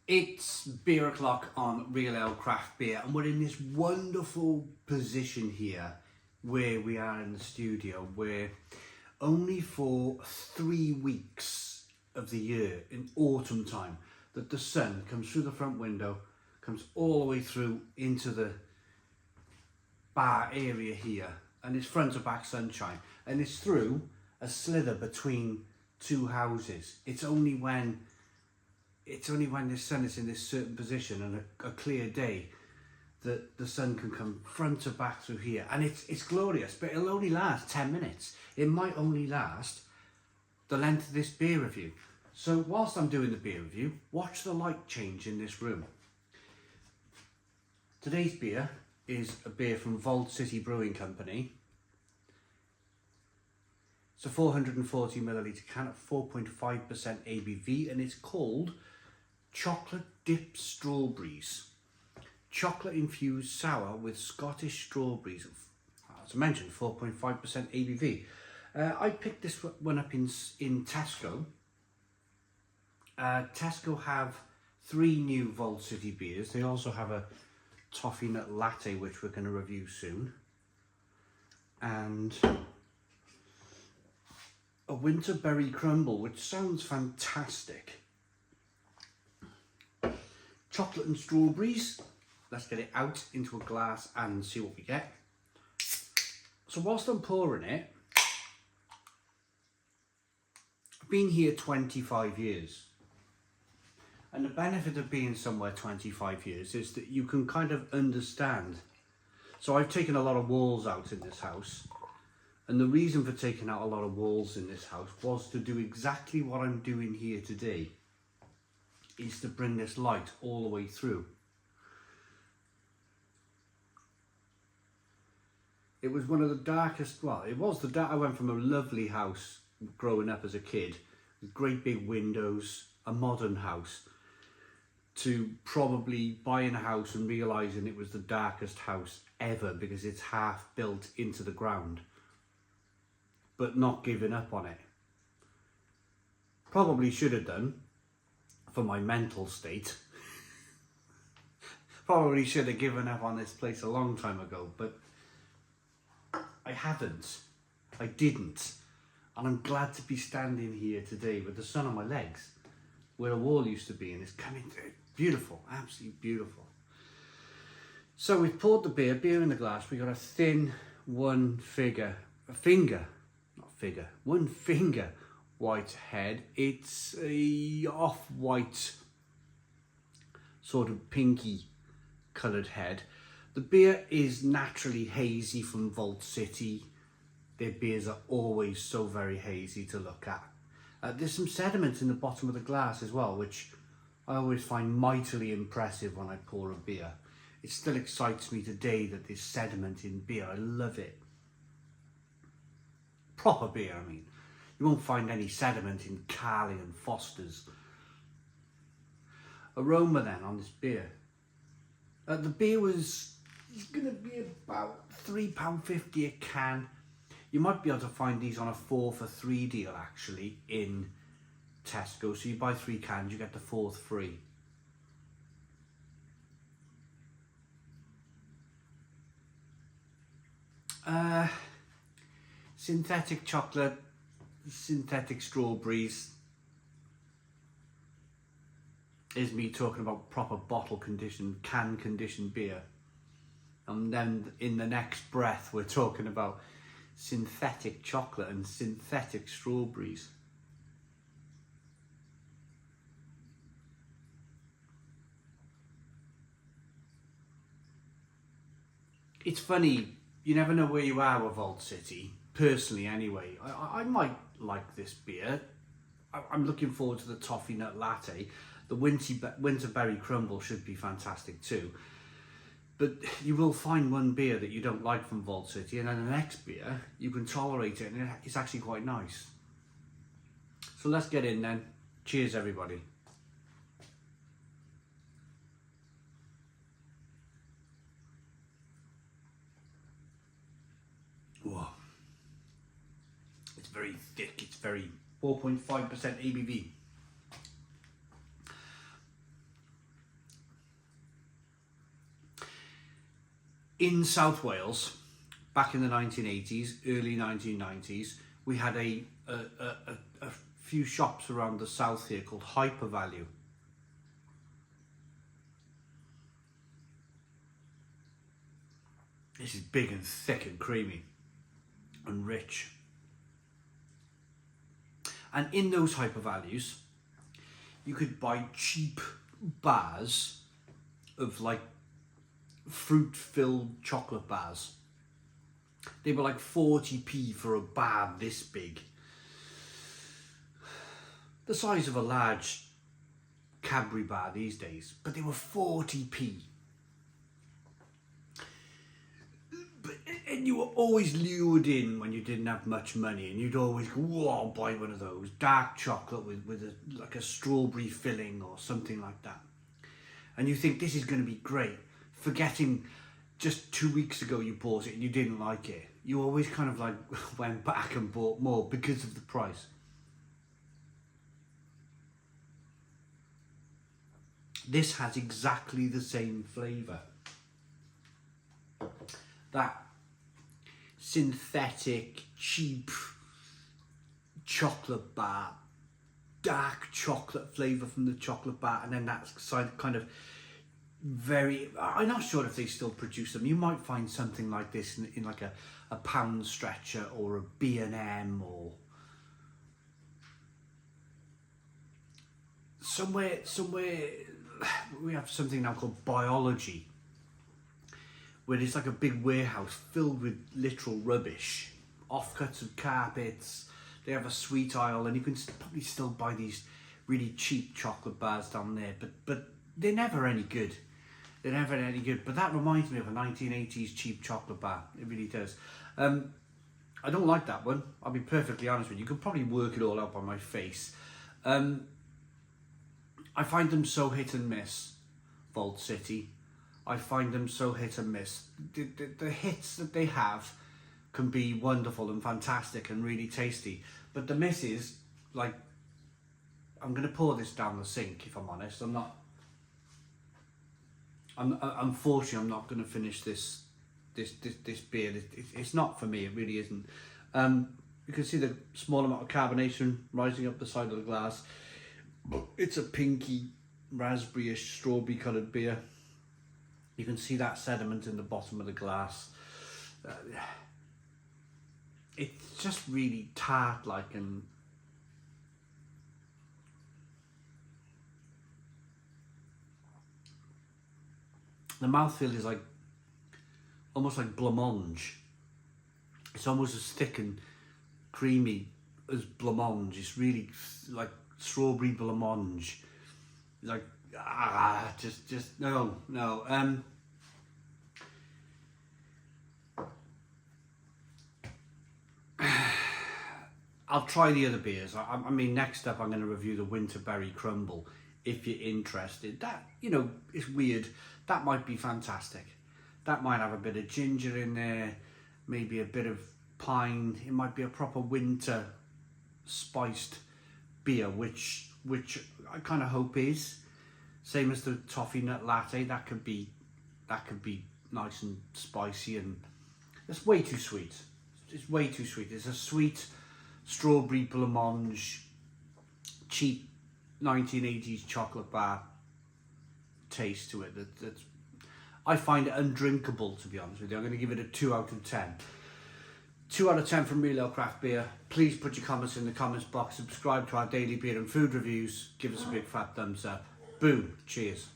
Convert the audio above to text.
It's beer o'clock on Real Ale Craft Beer, and we're in this wonderful position here where we are in the studio, where only for 3 weeks of the year in autumn time that the sun comes through the front window, comes all the way through into the bar area here, and it's front to back sunshine, and it's through a slither between two houses. It's only when the sun is in this certain position and a clear day that the sun can come front to back through here, and it's glorious, but it'll only last 10 minutes. It might only last the length of this beer review. So whilst I'm doing the beer review, watch the light change in this room. Today's beer is a beer from Vault City Brewing Company. It's a 440 milliliter can at 4.5% ABV, and it's called Chocolate Dip Strawberries. Chocolate infused sour with Scottish strawberries. As I mentioned, 4.5% ABV. I picked this one up in Tesco. Tesco have 3 new Vault City beers. They also have a toffee nut latte, which we're going to review soon, and a winter berry crumble, which sounds fantastic. Chocolate and strawberries. Let's get it out into a glass and see what we get. So whilst I'm pouring it, I've been here 25 years. And the benefit of being somewhere 25 years is that you can kind of understand. So I've taken a lot of walls out in this house. And the reason for taking out a lot of walls in this house was to do exactly what I'm doing here today. Is to bring this light all the way through. It was one of the darkest, well, it was the dark. I went from a lovely house growing up as a kid with great big windows, a modern house, to probably buying a house and realising it was the darkest house ever because it's half built into the ground, but not giving up on it. Probably should have done for my mental state. Probably should have given up on this place a long time ago, but I haven't. I didn't. And I'm glad to be standing here today with the sun on my legs, where a wall used to be, and it's coming through. Beautiful, absolutely beautiful. So we've poured the beer in the glass. We got a thin one finger white head. It's a off-white, sort of pinky coloured head. The beer is naturally hazy from Vault City. Their beers are always so very hazy to look at. There's some sediment in the bottom of the glass as well, which I always find mightily impressive when I pour a beer. It still excites me today that there's sediment in beer. I love it. Proper beer, I mean. You won't find any sediment in Carly and Foster's. Aroma then on this beer. The beer is going to be about £3.50 a can. You might be able to find these on a 4 for 3 deal actually in Tesco. So you buy 3 cans, you get the 4th free. Synthetic chocolate, synthetic strawberries is me talking about proper bottle conditioned, can conditioned beer. And then in the next breath we're talking about synthetic chocolate and synthetic strawberries. It's funny, you never know where you are with Vault City, personally anyway. I might like this beer. I'm looking forward to the toffee nut latte. The winter berry crumble should be fantastic too. But you will find one beer that you don't like from Vault City, and then the next beer, you can tolerate it, and it's actually quite nice. So let's get in then. Cheers, everybody. Whoa. It's very thick, it's very 4.5% ABV. In South Wales, back in the 1980s, early 1990s, we had a few shops around the south here called Hyper Value. This is big and thick and creamy and rich. And in those Hyper Values, you could buy cheap bars of like fruit-filled chocolate bars. They were like 40p for a bar this big. The size of a large Cadbury bar these days, but they were 40p. And you were always lured in when you didn't have much money, and you'd always go, "Whoa, I'll buy one of those dark chocolate with like a strawberry filling or something like that." And you think this is going to be great, forgetting just 2 weeks ago you bought it and you didn't like it. You always kind of like went back and bought more because of the price. This has exactly the same flavour. That synthetic, cheap chocolate bar, dark chocolate flavour from the chocolate bar, and then that kind of very, I'm not sure if they still produce them. You might find something like this in like a Pound Stretcher or a B&M or somewhere we have something now called Biology, where it's like a big warehouse filled with literal rubbish, offcuts of carpets. They have a sweet aisle, and you can probably still buy these really cheap chocolate bars down there, but they're never any good. They're never any good. But that reminds me of a 1980s cheap chocolate bar. It really does. I don't like that one. I'll be perfectly honest with you. You could probably work it all out by my face. I find them so hit and miss, Vault City. I find them so hit and miss. The hits that they have can be wonderful and fantastic and really tasty. But the miss is, like, I'm going to pour this down the sink, if I'm honest. Unfortunately, I'm not going to finish this beer. It's not for me, it really isn't. You can see the small amount of carbonation rising up the side of the glass. It's a pinky, raspberry-ish, strawberry coloured beer. You can see that sediment in the bottom of the glass. It's just really tart-like, and the mouthfeel is like almost like blancmange. It's almost as thick and creamy as blancmange. It's really like strawberry blancmange. Like just no. I'll try the other beers. I mean, next up I'm going to review the Winterberry Crumble. If you're interested, that, you know, it's weird. That might be fantastic. That might have a bit of ginger in there, maybe a bit of pine. It might be a proper winter spiced beer, which I kind of hope is. Same as the toffee nut latte. That could be nice and spicy, and it's way too sweet. It's way too sweet. It's a sweet strawberry blancmange, cheap 1980s chocolate bar taste to it. That's I find it undrinkable, to be honest with you. I'm going to give it a 2 out of 10. 2 out of 10 from Real Ale Craft Beer. Please put your comments in the comments box. Subscribe to our daily beer and food reviews. Give us a big fat thumbs up. Boom. Cheers.